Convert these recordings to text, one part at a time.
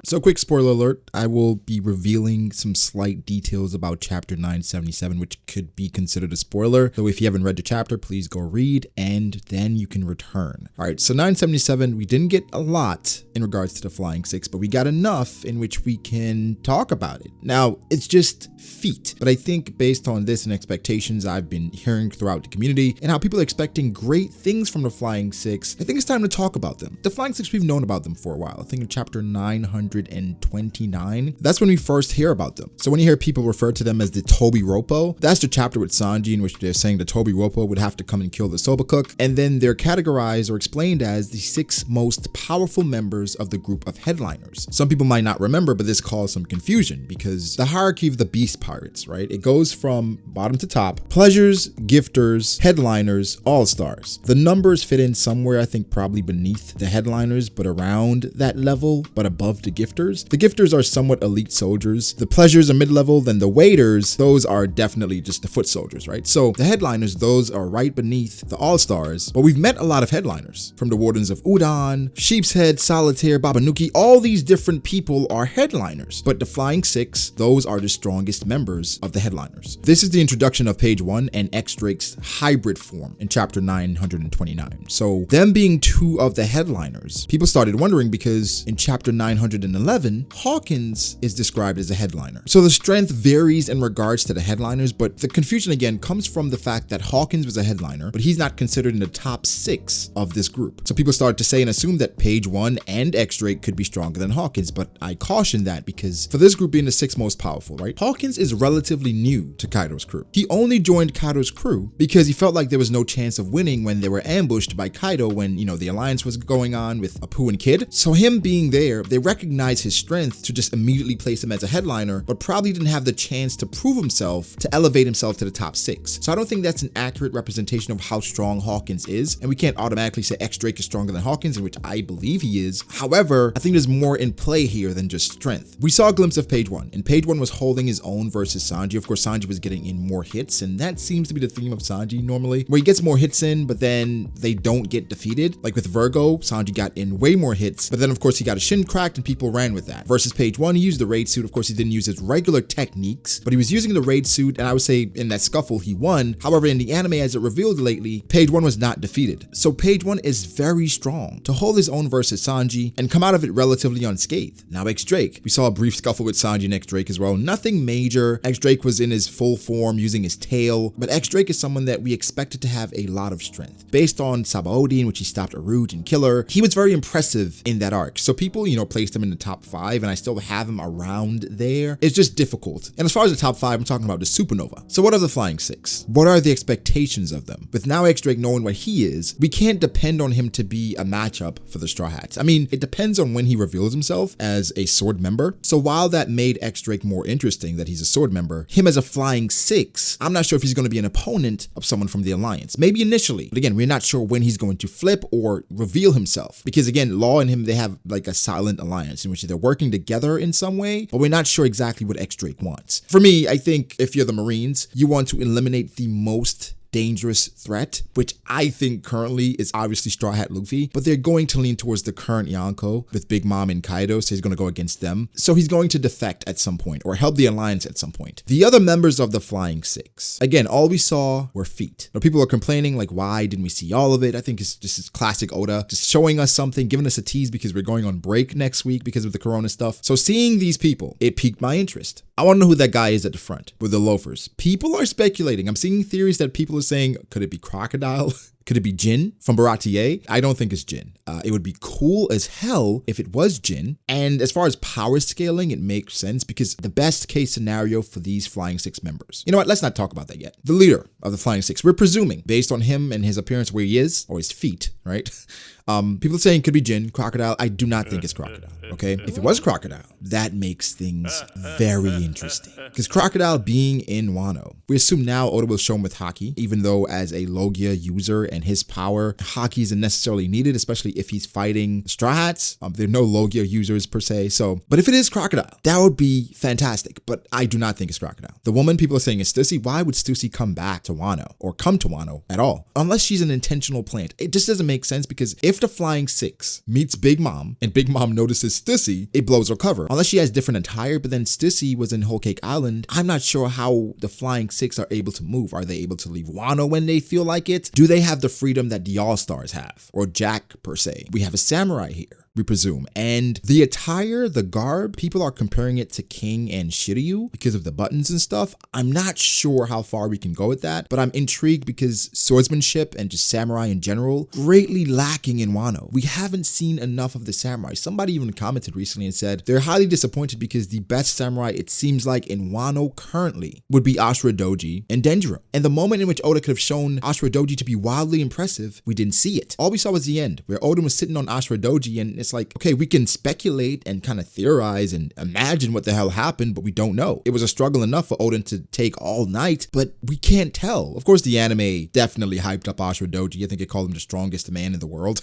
So quick spoiler alert, I will be revealing some slight details about chapter 977, which could be considered a spoiler. So if you haven't read the chapter, please go read and then you can return. All right, so 977, we didn't get a lot in regards to the Flying Six, but we got enough in which we can talk about it. Now, it's just feet, but I think based on this and expectations I've been hearing throughout the community and how people are expecting great things from the Flying Six, I think it's time to talk about them. The Flying Six, we've known about them for a while. I think in chapter 929, that's when we first hear about them. So when you hear people refer to them as the Tobi Roppo, that's the chapter with Sanji in which they're saying the Tobi Roppo would have to come and kill the Soba Cook, and then they're categorized or explained as the 6 most powerful members of the group of headliners. Some people might not remember, but this caused some confusion because the hierarchy of the Beast Pirates, right? It goes from bottom to top: pleasures, gifters, headliners, all-stars. The numbers fit in somewhere, I think probably beneath the headliners, but around that level, but above the gifters. The gifters are somewhat elite soldiers. The pleasures are mid-level, then the waiters, those are definitely just the foot soldiers, right? So the headliners, those are right beneath the all-stars, but we've met a lot of headliners from the Wardens of Udon, Sheep's Head, Solitaire, Babanuki. All these different people are headliners, but the Flying Six, those are the strongest members of the headliners. This is the introduction of page 1 and X-Drake's hybrid form in chapter 929. So them being 2 of the headliners, people started wondering because in chapter 911, Hawkins is described as a headliner. So the strength varies in regards to the headliners, but the confusion again comes from the fact that Hawkins was a headliner, but he's not considered in the top 6 of this group. So people started to say and assume that page 1 and X-Drake could be stronger than Hawkins, but I caution that because for this group being the 6 most powerful, right? Hawkins is relatively new to Kaido's crew. He only joined Kaido's crew because he felt like there was no chance of winning when they were ambushed by Kaido when, the alliance was going on with Apu and Kid. So him being there, they recognized his strength to just immediately place him as a headliner, but probably didn't have the chance to prove himself, to elevate himself to the top 6. So I don't think that's an accurate representation of how strong Hawkins is, and we can't automatically say X-Drake is stronger than Hawkins, in which I believe he is. However, I think there's more in play here than just strength. We saw a glimpse of page 1, and page 1 was holding his own versus Sanji. Of course, Sanji was getting in more hits, and that seems to be the theme of Sanji normally, where he gets more hits in, but then they don't get defeated. Like with Virgo, Sanji got in way more hits, but then of course he got a shin cracked and people ran with that. Versus page 1, he used the raid suit. Of course, he didn't use his regular techniques, but he was using the raid suit, and I would say in that scuffle, he won. However, in the anime, as it revealed lately, page 1 was not defeated. So page 1 is very strong to hold his own versus Sanji and come out of it relatively unscathed. Now X-Drake, we saw a brief scuffle with Sanji and X-Drake as well. Nothing major. X-Drake was in his full form using his tail, but X-Drake is someone that we expected to have a lot of strength. Based on Sabaody, in which he stopped Aruj and Killer, he was very impressive in that arc. So people, placed him in the top 5, and I still have him around there. It's just difficult. And as far as the top 5, I'm talking about the Supernova. So what are the Flying Six? What are the expectations of them? With now X-Drake knowing what he is, we can't depend on him to be a matchup for the Straw Hats. I mean, it depends on when he reveals himself as a sword member. So while that made X-Drake more interesting that he's a sword member, him as a Flying Six, I'm not sure if he's going to be an opponent of someone from the Alliance. Maybe initially, but again, we're not sure when he's going to flip or reveal himself. Because again, Law and him, they have like a silent alliance in which they're working together in some way, but we're not sure exactly what X-Drake wants. For me, I think if you're the Marines, you want to eliminate the most dangerous threat, which I think currently is obviously Straw Hat Luffy, but they're going to lean towards the current Yonko with Big Mom and Kaido, so he's going to go against them. So he's going to defect at some point or help the alliance at some point. The other members of the Flying Six, again, all we saw were feet. Now people are complaining like, why didn't we see all of it? I think this is classic Oda, just showing us something, giving us a tease because we're going on break next week because of the Corona stuff. So seeing these people, it piqued my interest. I want to know who that guy is at the front with the loafers. People are speculating. I'm seeing theories that people are saying, could it be Crocodile? Could it be Jin from B.D.A? I don't think it's Jin. It would be cool as hell if it was Jin. And as far as power scaling, it makes sense because the best case scenario for these Flying Six members. You know what? Let's not talk about that yet. The leader of the Flying Six, we're presuming based on him and his appearance where he is, or his feet, right? People saying it could be Jin, Crocodile. I do not think it's Crocodile, okay? If it was Crocodile, that makes things very interesting. Because Crocodile being in Wano, we assume now Oda will show him with Haki, even though as a Logia user and his power, Haki isn't necessarily needed, especially if he's fighting Straw Hats. There are no Logia users per se, but if it is Crocodile, that would be fantastic, but I do not think it's Crocodile. The woman people are saying is Stussy. Why would Stussy come back to Wano or come to Wano at all? Unless she's an intentional plant. It just doesn't make sense because if the Flying Six meets Big Mom and Big Mom notices Stussy, it blows her cover. Unless she has different attire, but then Stussy was in Whole Cake Island. I'm not sure how the Flying Six are able to move. Are they able to leave Wano when they feel like it? Do they have the freedom that the All-Stars have? Or Jack, per se? We have a samurai here, we presume. And the attire, the garb, people are comparing it to King and Shiryu because of the buttons and stuff. I'm not sure how far we can go with that, but I'm intrigued because swordsmanship and just samurai in general, greatly lacking in Wano. We haven't seen enough of the samurai. Somebody even commented recently and said they're highly disappointed because the best samurai, it seems like in Wano currently, would be Ashura Doji and Denjiro. And the moment in which Oda could have shown Ashura Doji to be wildly impressive, we didn't see it. All we saw was the end, where Oda was sitting on Ashura Doji, and it's like, okay, we can speculate and kind of theorize and imagine what the hell happened, but we don't know. It was a struggle enough for Oden to take all night, but we can't tell. Of course, the anime definitely hyped up Ashura Doji. I think it called him the strongest man in the world,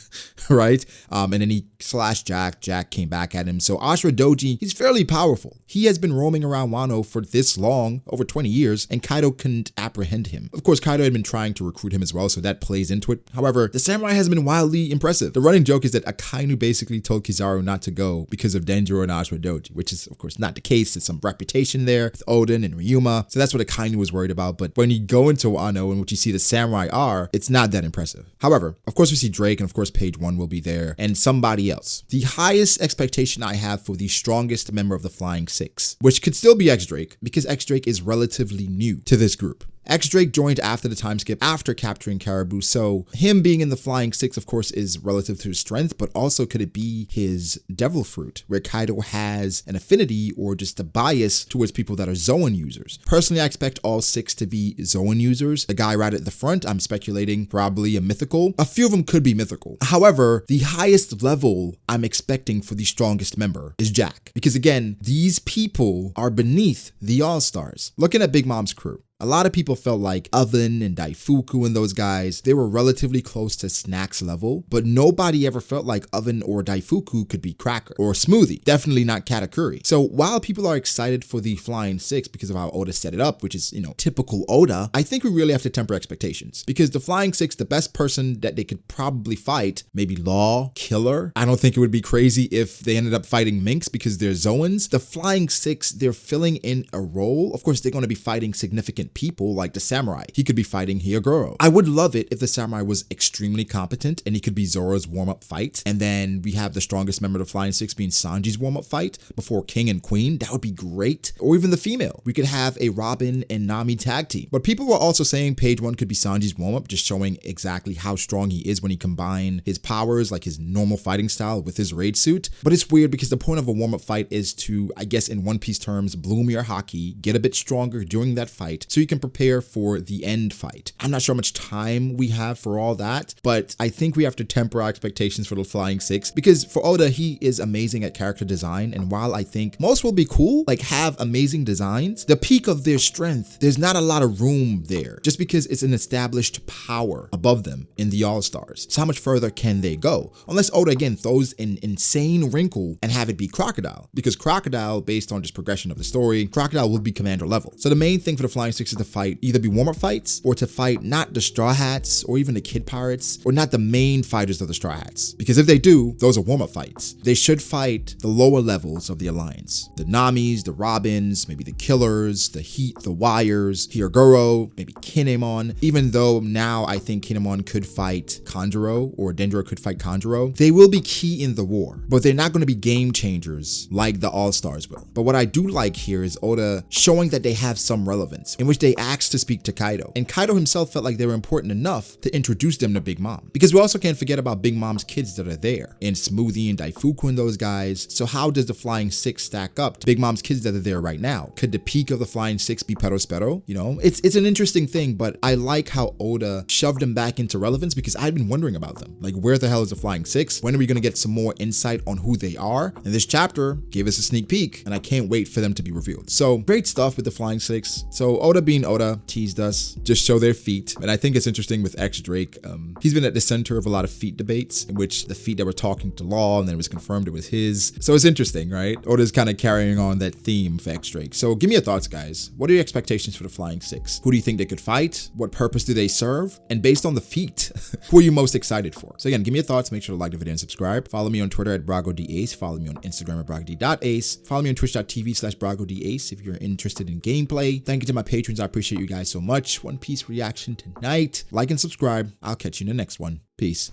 right? And then he slashed Jack. Jack came back at him. So Ashura Doji, he's fairly powerful. He has been roaming around Wano for this long, over 20 years, and Kaido couldn't apprehend him. Of course, Kaido had been trying to recruit him as well, so that plays into it. However, the samurai has been wildly impressive. The running joke is that Akainu basically told Kizaru not to go because of Denjiro and Ashura Doji, which is, of course, not the case. There's some reputation there with Oden and Ryuma, so that's what Akainu was worried about. But when you go into Wano and what you see the samurai are, it's not that impressive. However, of course, we see Drake, and of course, Page 1 will be there, and somebody else. The highest expectation I have for the strongest member of the Flying Six, which could still be X-Drake, because X-Drake is relatively new to this group. X-Drake joined after the time skip, after capturing Caribou, so him being in the Flying Six, of course, is relative to his strength, but also could it be his devil fruit, where Kaido has an affinity or just a bias towards people that are Zoan users. Personally, I expect all six to be Zoan users. The guy right at the front, I'm speculating probably a mythical. A few of them could be mythical. However, the highest level I'm expecting for the strongest member is Jack, because again, these people are beneath the All-Stars. Looking at Big Mom's crew, a lot of people felt like Oven and Daifuku and those guys, they were relatively close to Snack's level, but nobody ever felt like Oven or Daifuku could be Cracker or Smoothie. Definitely not Katakuri. So while people are excited for the Flying Six because of how Oda set it up, which is, typical Oda, I think we really have to temper expectations, because the Flying Six, the best person that they could probably fight, maybe Law, Killer. I don't think it would be crazy if they ended up fighting Minx because they're Zoans. The Flying Six, they're filling in a role. Of course, they're going to be fighting significant people like the samurai. He could be fighting Hyogoro. I would love it if the samurai was extremely competent and he could be Zoro's warm-up fight. And then we have the strongest member of the Flying Six being Sanji's warm-up fight before King and Queen. That would be great. Or even the female. We could have a Robin and Nami tag team. But people were also saying Page 1 could be Sanji's warm-up, just showing exactly how strong he is when he combines his powers, like his normal fighting style, with his raid suit. But it's weird because the point of a warm-up fight is to, I guess in One Piece terms, bloom your haki, get a bit stronger during that fight, so you can prepare for the end fight. I'm not sure how much time we have for all that, but I think we have to temper our expectations for the Flying Six, because for Oda, he is amazing at character design, and while I think most will be cool, like have amazing designs, the peak of their strength, there's not a lot of room there, just because it's an established power above them in the All-Stars. So how much further can they go? Unless Oda, again, throws an insane wrinkle and have it be Crocodile, because Crocodile, based on just progression of the story, Crocodile will be commander level. So the main thing for the Flying Six is to fight, either be warm-up fights, or to fight not the Straw Hats or even the Kid Pirates, or not the main fighters of the Straw Hats. Because if they do, those are warm-up fights. They should fight the lower levels of the Alliance. The Namis, the Robins, maybe the Killers, the Heat, the Wires, Hyogoro, maybe Kinemon. Even though now I think Kinemon could fight Kanjuro, or Dendro could fight Kanjuro, they will be key in the war, but they're not going to be game changers like the All-Stars will. But what I do like here is Oda showing that they have some relevance, in which they asked to speak to Kaido. And Kaido himself felt like they were important enough to introduce them to Big Mom. Because we also can't forget about Big Mom's kids that are there, and Smoothie and Daifuku and those guys. So how does the Flying Six stack up to Big Mom's kids that are there right now? Could the peak of the Flying Six be Perospero? It's an interesting thing, but I like how Oda shoved them back into relevance, because I've been wondering about them. Like, where the hell is the Flying Six? When are we going to get some more insight on who they are? And this chapter gave us a sneak peek, and I can't wait for them to be revealed. So great stuff with the Flying Six. So Oda Killer Bean Oda teased us, just show their feet. And I think it's interesting with X Drake. He's been at the center of a lot of feet debates in which the feet that were talking to Law and then it was confirmed it was his. So it's interesting, right? Oda's kind of carrying on that theme for X Drake. So give me your thoughts, guys. What are your expectations for the Flying Six? Who do you think they could fight? What purpose do they serve? And based on the feet, who are you most excited for? So again, give me your thoughts. Make sure to like the video and subscribe. Follow me on Twitter at BragoDAce. Follow me on Instagram at BragoD.Ace. Follow me on twitch.tv/BragoDAce if you're interested in gameplay. Thank you to my patrons. I appreciate you guys so much. One Piece reaction tonight. Like and subscribe. I'll catch you in the next one. Peace.